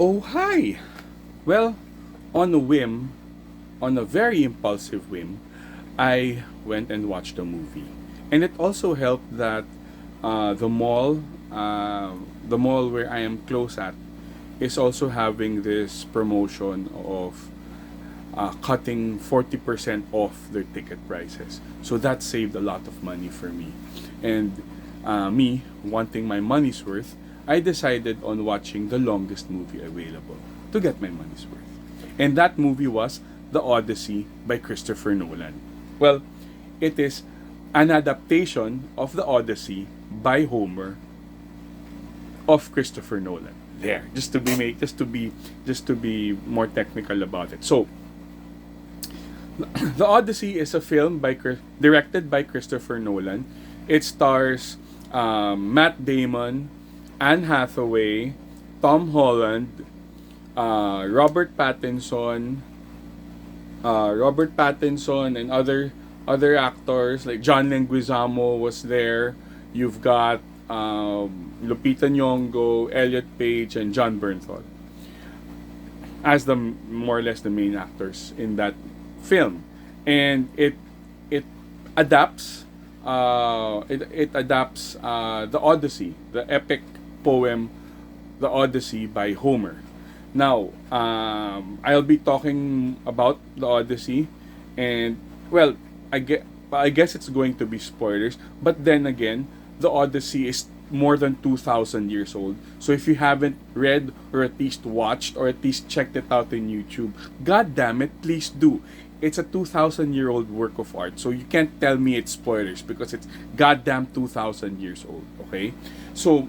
Oh, hi! Well, on a whim, on a very impulsive whim, I went and watched the movie. And it also helped that the mall where I am close at, is also having this promotion of cutting 40% off their ticket prices. So that saved a lot of money for me. And me, wanting my money's worth, I decided on watching the longest movie available to get my money's worth. And that movie was The Odyssey by Christopher Nolan. Well, it is an adaptation of The Odyssey by Homer of Christopher Nolan. There, just to be more technical about it. So, The Odyssey is a film directed by Christopher Nolan. It stars Matt Damon, Anne Hathaway, Tom Holland, Robert Pattinson, and other actors like John Leguizamo was there. You've got Lupita Nyong'o, Elliot Page, and John Bernthal as the more or less the main actors in that film, and it adapts it adapts the Odyssey, the epic poem, the Odyssey by Homer. Now, I'll be talking about the Odyssey, and well, I guess it's going to be spoilers. But then again, the Odyssey is more than 2,000 years old. So if you haven't read or at least watched or at least checked it out in YouTube, god damn it, please do. It's a 2,000-year-old work of art. So you can't tell me it's spoilers because it's goddamn 2,000 years old, okay? So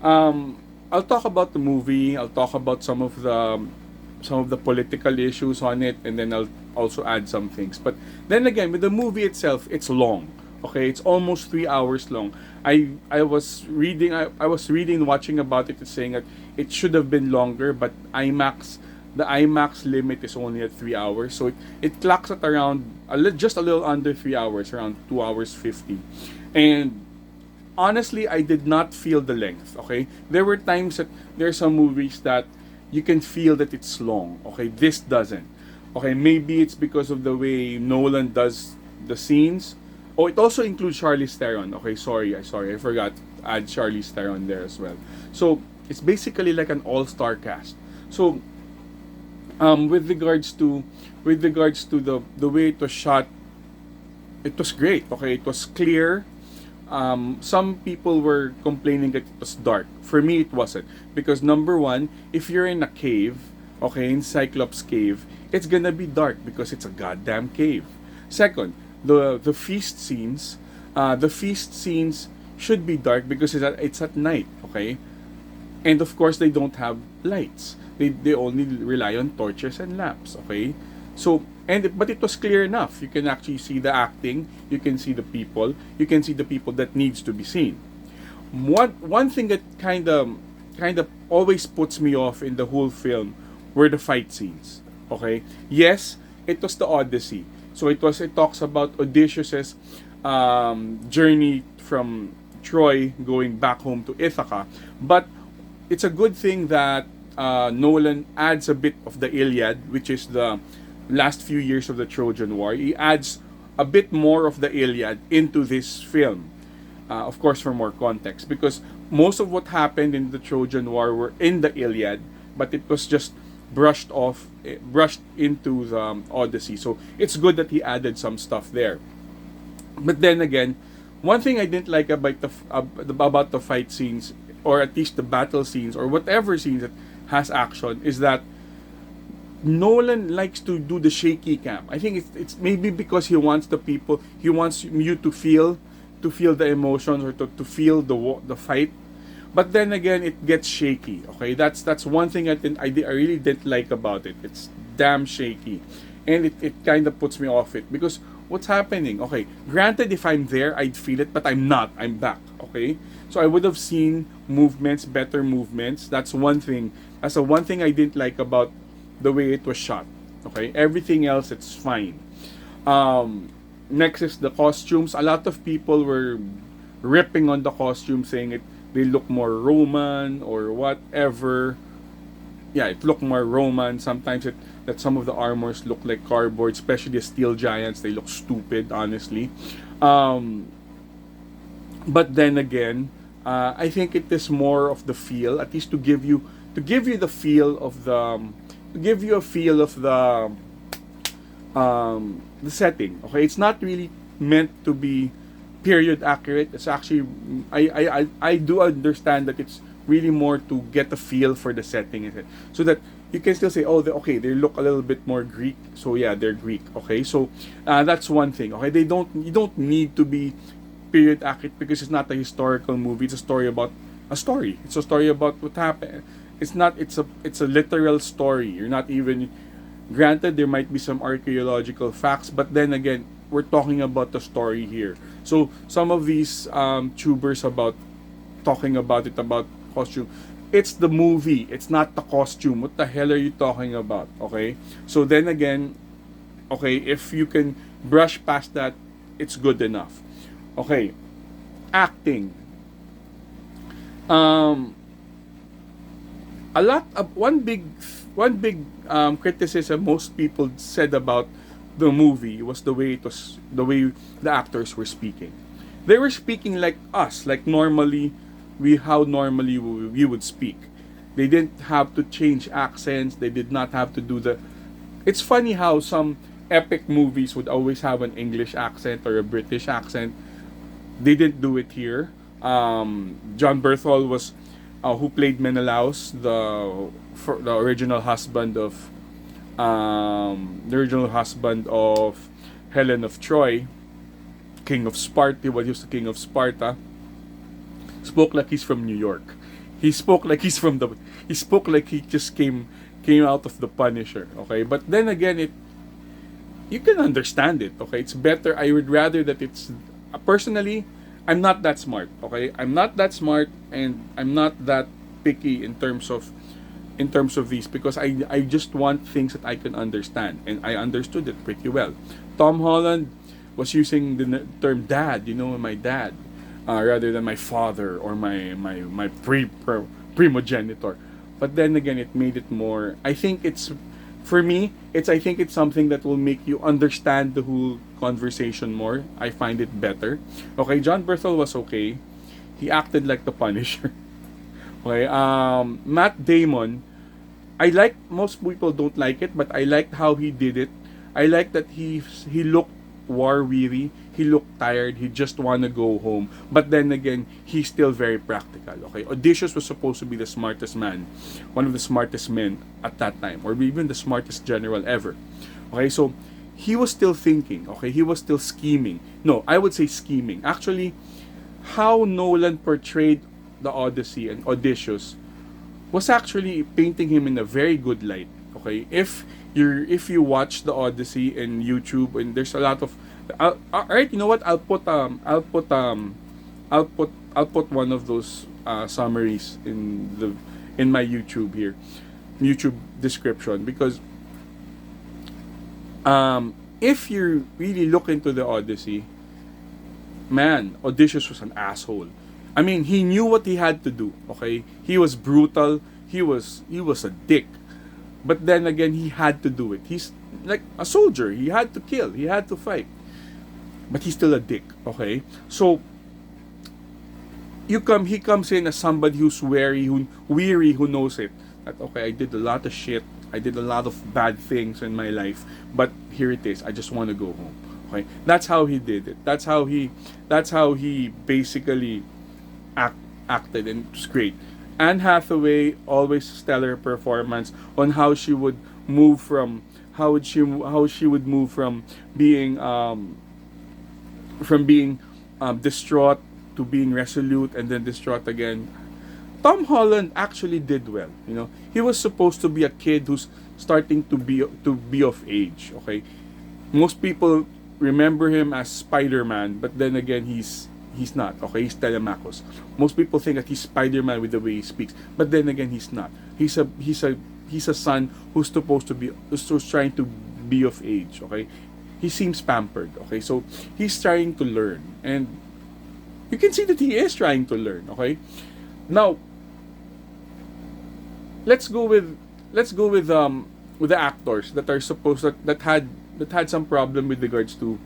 I'll talk about the movie, I'll talk about some of the political issues on it, and then I'll also add some things. But then again, with the movie itself, it's long. Okay, it's almost 3 hours long. I was reading, watching about it, saying that it should have been longer, but the IMAX limit is only at 3 hours, so it clocks at around just a little under 3 hours, around 2 hours 50. And honestly, I did not feel the length. Okay, there were times that there's some movies that you can feel that it's long. Okay, this doesn't. Okay, maybe it's because of the way Nolan does the scenes. Oh, it also includes Charlize Theron. Okay, sorry, I forgot to add Charlize Theron there as well. So it's basically like an all-star cast. So with regards to the way it was shot, it was great. Okay, it was clear. Some people were complaining that it was dark. For me, it wasn't, because number one, if you're in a cave, okay, in Cyclops Cave, it's gonna be dark because it's a goddamn cave. Second, the feast scenes should be dark because it's at night, okay? And of course, they don't have lights. They only rely on torches and lamps, okay? So, but it was clear enough. You can actually see the acting, you can see the people, that needs to be seen. One thing that kind of always puts me off in the whole film were the fight scenes. Okay? Yes, it was the Odyssey. So it talks about Odysseus's journey from Troy going back home to Ithaca. But it's a good thing that Nolan adds a bit of the Iliad, which is the last few years of the Trojan War. He adds a bit more of the Iliad into this film, of course, for more context, because most of what happened in the Trojan War were in the Iliad, but it was just brushed into the Odyssey. So it's good that he added some stuff there. But then again, one thing I didn't like about the fight scenes, or at least the battle scenes, or whatever scenes that has action, is that Nolan likes to do the shaky cam. I think it's maybe because he wants you to feel the emotions, or to feel the fight. But then again, it gets shaky. Okay, that's one thing I really didn't like about it. It's damn shaky, and it kind of puts me off it, because what's happening? Okay, granted, if I'm there, I'd feel it, but I'm not. I'm back. Okay, so I would have seen better movements. That's one thing. That's the one thing I didn't like about the way it was shot. Okay, everything else, it's fine. Next is the costumes. A lot of people were ripping on the costumes, saying they look more Roman or whatever. yeah, it looked more Roman. Sometimes it that some of the armors look like cardboard, especially the steel giants. They look stupid, honestly. Um, but then again, I think it is more of the feel, at least to give you the feel of to give you a feel of the setting. Okay, it's not really meant to be period accurate. It's actually I do understand that it's really more to get a feel for the setting, so that you can still say, oh, okay, they look a little bit more Greek, so yeah, they're Greek. Okay, so that's one thing. Okay, you don't need to be period accurate because it's not a historical movie. It's a story about a story. It's a story about what happened. It's a literal story. You're not even granted there might be some archaeological facts, but then again, we're talking about the story here. So some of these tubers about talking about it about costume, it's the movie, it's not the costume. What the hell are you talking about? Okay, so then again, okay, if you can brush past that, it's good enough. Okay, acting. Um, a lot of one big criticism most people said about the movie was the way the actors were speaking. They were speaking like us, like normally how normally we would speak. They didn't have to change accents. They did not have to do the. It's funny how some epic movies would always have an English accent or a British accent. They didn't do it here. John Berthol was who played Menelaus, the original husband of Helen of Troy, king of Sparta. What was the king of Sparta? Spoke like he's from New York. He spoke like he's from the. He spoke like he just came out of the Punisher. Okay, but then again, you can understand it. Okay, it's better. I would rather that it's personally. I'm not that smart. Okay, I'm not that smart, and I'm not that picky in terms of these, because I just want things that I can understand, and I understood it pretty well. Tom Holland was using the term dad, my dad, rather than my father or my primogenitor. But then again, it made it more. I think for me, I think it's something that will make you understand the whole conversation more. I find it better. Okay, John Berthel was okay. He acted like the Punisher. Okay, Matt Damon, most people don't like it, but I liked how he did it. I like that he looked war weary. He looked tired. He just wanna go home. But then again, he's still very practical. Okay, Odysseus was supposed to be the smartest man, one of the smartest men at that time, or even the smartest general ever. Okay, so he was still thinking. Okay, he was still scheming. No, I would say scheming. Actually, how Nolan portrayed the Odyssey and Odysseus was actually painting him in a very good light. Okay, if you watch the Odyssey in YouTube, and there's a lot of, alright, you know what? I'll put one of those summaries in my YouTube description, because if you really look into the Odyssey, man, Odysseus was an asshole. I mean, he knew what he had to do. Okay, he was brutal. He was a dick. But then again, he had to do it. He's like a soldier. He had to kill. He had to fight. But he's still a dick. Okay, so he comes in as somebody who's weary, who knows it. That okay, I did a lot of shit. I did a lot of bad things in my life. But here it is. I just want to go home. Okay, that's how he did it. That's how he basically acted, and it was great. Anne Hathaway, always stellar performance on how she would move from being distraught to being resolute, and then distraught again. Tom Holland actually did well. He was supposed to be a kid who's starting to be of age. Okay, most people remember him as Spider-Man, but then again, he's not. Okay, he's Telemachus. Most people think that he's Spider-Man with the way he speaks, but then again, he's not. He's a son who's trying to be of age. Okay, he seems pampered. Okay, so he's trying to learn, and you can see that he is trying to learn. Okay, now let's go with let's go with the actors that are supposed that had some problem with regards to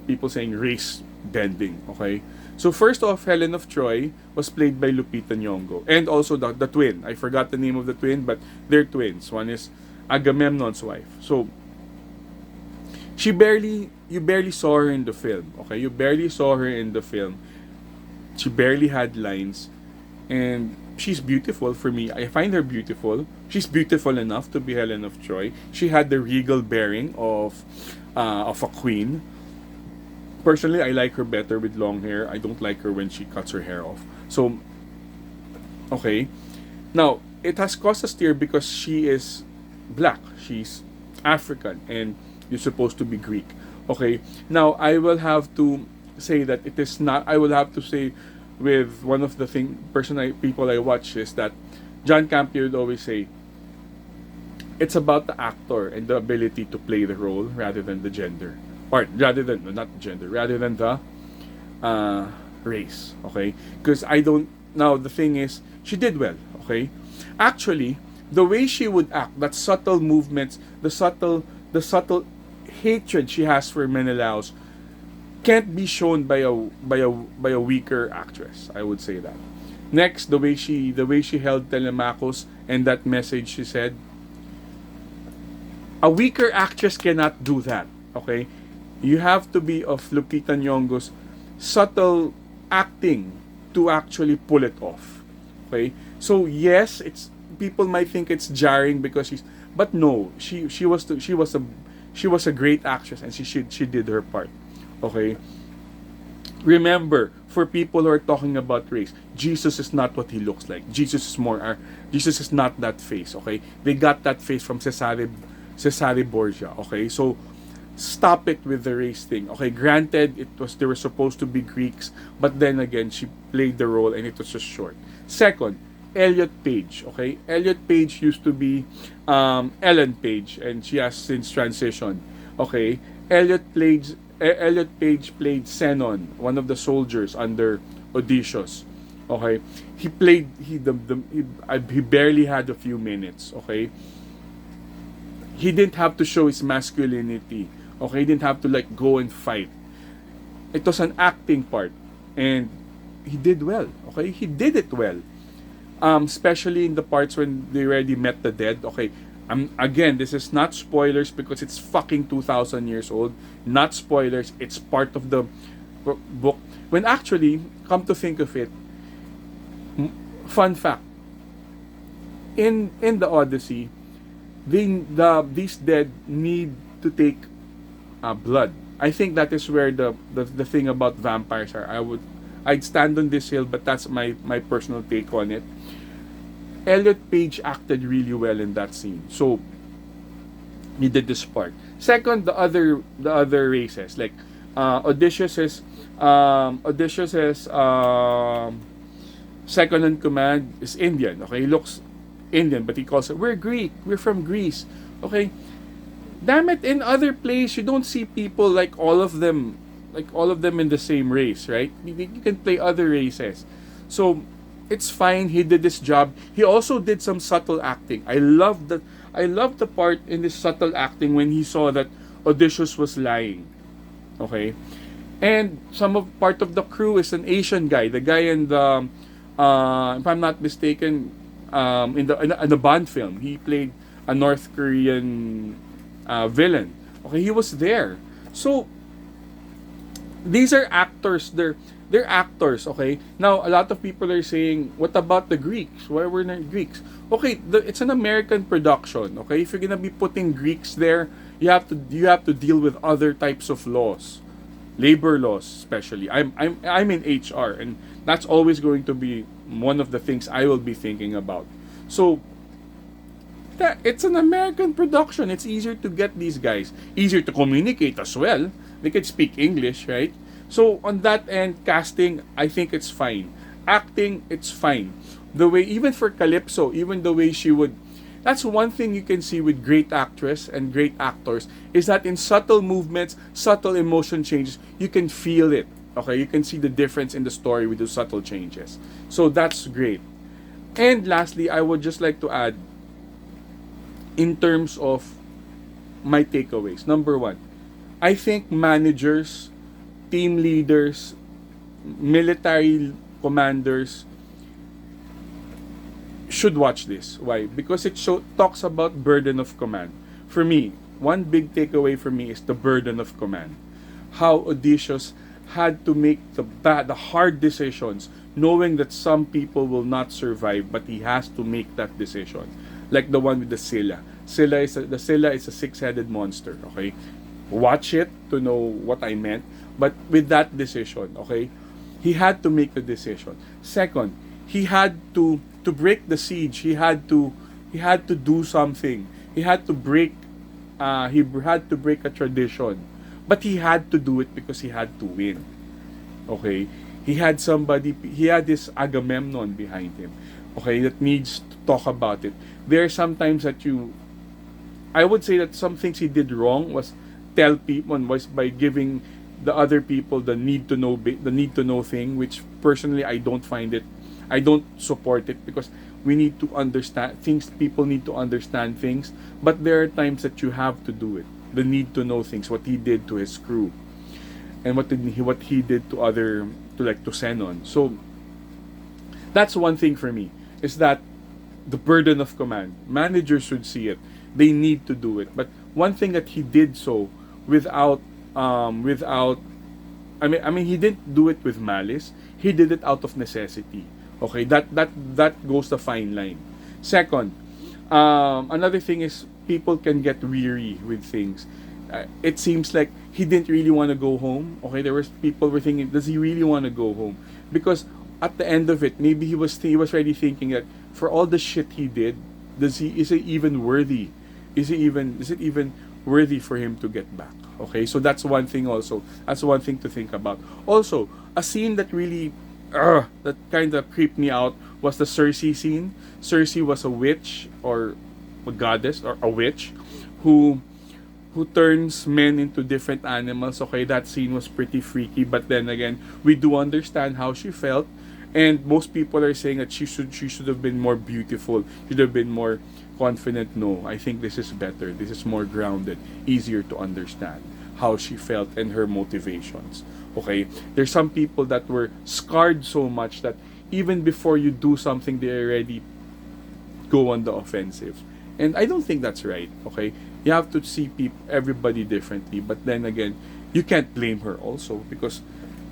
people saying race bending. Okay, so first off, Helen of Troy was played by Lupita Nyong'o, and also the twin. I forgot the name of the twin, but they're twins. One is Agamemnon's wife. So you barely saw her in the film. Okay, you barely saw her in the film. She barely had lines, and she's beautiful for me. I find her beautiful. She's beautiful enough to be Helen of Troy. She had the regal bearing of a queen. Personally, I like her better with long hair. I don't like her when she cuts her hair off. So, okay. Now, it has caused a stir because she is black. She's African, and you're supposed to be Greek. Okay. Now, I will have to say that it is not. I will have to say with one of the people I watch is that John Campbell would always say it's about the actor and the ability to play the role rather than the gender, or rather than no, not gender, rather than the race. Okay, because I don't. Now the thing is, she did well. Okay, actually, the way she would act, that subtle movements, the subtle hatred she has for Menelaus can't be shown by a weaker actress. I would say that. Next, the way she held Telemachus and that message she said, a weaker actress cannot do that. Okay, you have to be of Lupita Nyong'o's subtle acting to actually pull it off. Okay, so yes, it's people might think it's jarring because but no, she was a great actress, and she did her part. Okay, remember, for people who are talking about race, Jesus is not what he looks like. Jesus is not that face. Okay, they got that face from Cesare Borgia. Okay, so stop it with the race thing. Okay, granted, they were supposed to be Greeks, but then again, she played the role and it was just short. Second, Elliot Page. Okay, Elliot Page used to be Ellen Page, and she has since transitioned. Okay, Elliot Page played Zenon, one of the soldiers under Odysseus. Okay, he barely had a few minutes. Okay, he didn't have to show his masculinity. Okay, he didn't have to like go and fight. It was an acting part, and he did well. Okay, he did it well. Especially in the parts when they already met the dead. Okay, again, this is not spoilers because it's fucking 2,000 years old. Not spoilers. It's part of the book. When actually, come to think of it, fun fact: in the Odyssey, these dead need to take blood. I think that is where the thing about vampires are. I'd stand on this hill, but that's my personal take on it. Elliot Page acted really well in that scene, so he did this part. Second, the other races, like Odysseus is second in command is Indian. Okay, he looks Indian, but he calls it, we're Greek, we're from Greece. Okay, damn it, in other places you don't see people like all of them in the same race, right? You can play other races, so it's fine. He did his job. He also did some subtle acting. I love the part in this subtle acting when he saw that Odysseus was lying. Okay, and part of the crew is an Asian guy. The guy in the if I'm not mistaken, in the Bond film, he played a North Korean villain. Okay, he was there. So these are actors. They're actors. Okay. Now a lot of people are saying, what about the Greeks? Why were not Greeks? Okay, it's an American production. Okay, if you're gonna be putting Greeks there, you have to deal with other types of laws, labor laws especially. I'm in HR, and that's always going to be one of the things I will be thinking about. So it's an American production. It's easier to get these guys, easier to communicate as well. They can speak English, right? So on that end, casting, I think it's fine. Acting, it's fine. The way, even for Calypso, even the way she would, that's one thing you can see with great actress and great actors, is that in subtle movements, subtle emotion changes, you can feel it. Okay, you can see the difference in the story with the subtle changes. So that's great. And lastly, I would just like to add, in terms of my takeaways. Number one, I think managers, team leaders, military commanders should watch this. Why? Because it talks about burden of command. For me, one big takeaway for me is the burden of command. How Odysseus had to make the hard decisions, knowing that some people will not survive, but he has to make that decision. Like the one with the Scylla. The Scylla is a six-headed monster. Okay, watch it to know what I meant. But with that decision, okay, he had to make the decision. Second, he had to break the siege. He had to do something. He had to break a tradition. But he had to do it because he had to win. Okay? He had this Agamemnon behind him. Okay, that needs to talk about it. There are sometimes I would say that some things he did wrong was tell people was by giving the other people the need to know thing, which personally I don't support it, because we need to understand things. People need to understand things, but there are times that you have to do it. The need to know things, what he did to his crew, and what he did to Xenon. So that's one thing for me, is that the burden of command. Managers should see it. They need to do it. But one thing that he did so without I mean he didn't do it with malice. He did it out of necessity. Okay, that goes the fine line. Second, another thing is people can get weary with things. It seems like he didn't really want to go home. Okay, people were thinking, does he really want to go home? Because at the end of it, maybe he was already thinking that for all the shit he did, is it even worthy? Is it even worthy for him to get back? Okay, so that's one thing also. That's one thing to think about. Also, a scene that really that kind of creeped me out was the Cersei scene. Cersei was a witch, or a goddess, or a witch who turns men into different animals. Okay, that scene was pretty freaky, but then again, we do understand how she felt, and most people are saying that she should have been more beautiful, should have been more confident. No, I think this is better. This is more grounded, easier to understand how she felt and her motivations. Okay, there's some people that were scarred so much that even before you do something, they already go on the offensive, and I don't think that's right. Okay, you have to see everybody differently, but then again, you can't blame her also, because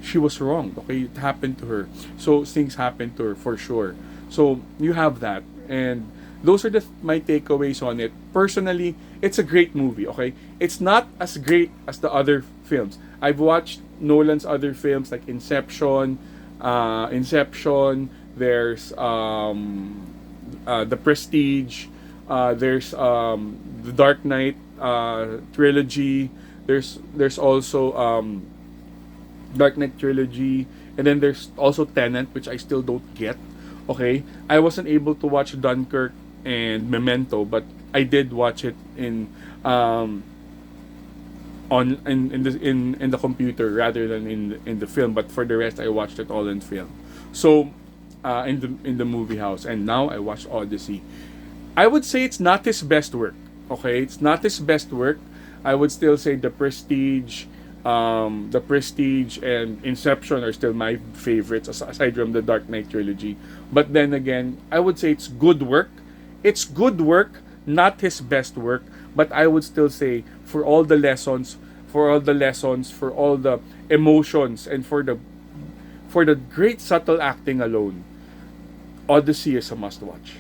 she was wrong. Okay, it happened to her, so things happened to her for sure. So you have that, and those are my takeaways on it. Personally, it's a great movie. Okay, it's not as great as the other films. I've watched Nolan's other films like Inception. There's The Prestige. There's the Dark Knight trilogy. There's also Dark Knight trilogy, and then there's also Tenet, which I still don't get. Okay, I wasn't able to watch Dunkirk and Memento, but I did watch it in the computer rather than in the film. But for the rest, I watched it all in film. So in the movie house, and now I watched Odyssey. I would say it's not his best work. Okay, it's not his best work. I would still say The Prestige, and Inception are still my favorites, aside from the Dark Knight trilogy. But then again, I would say it's good work. It's good work, not his best work. But I would still say, for all the lessons, for all the emotions, and for the great subtle acting alone, Odyssey is a must watch.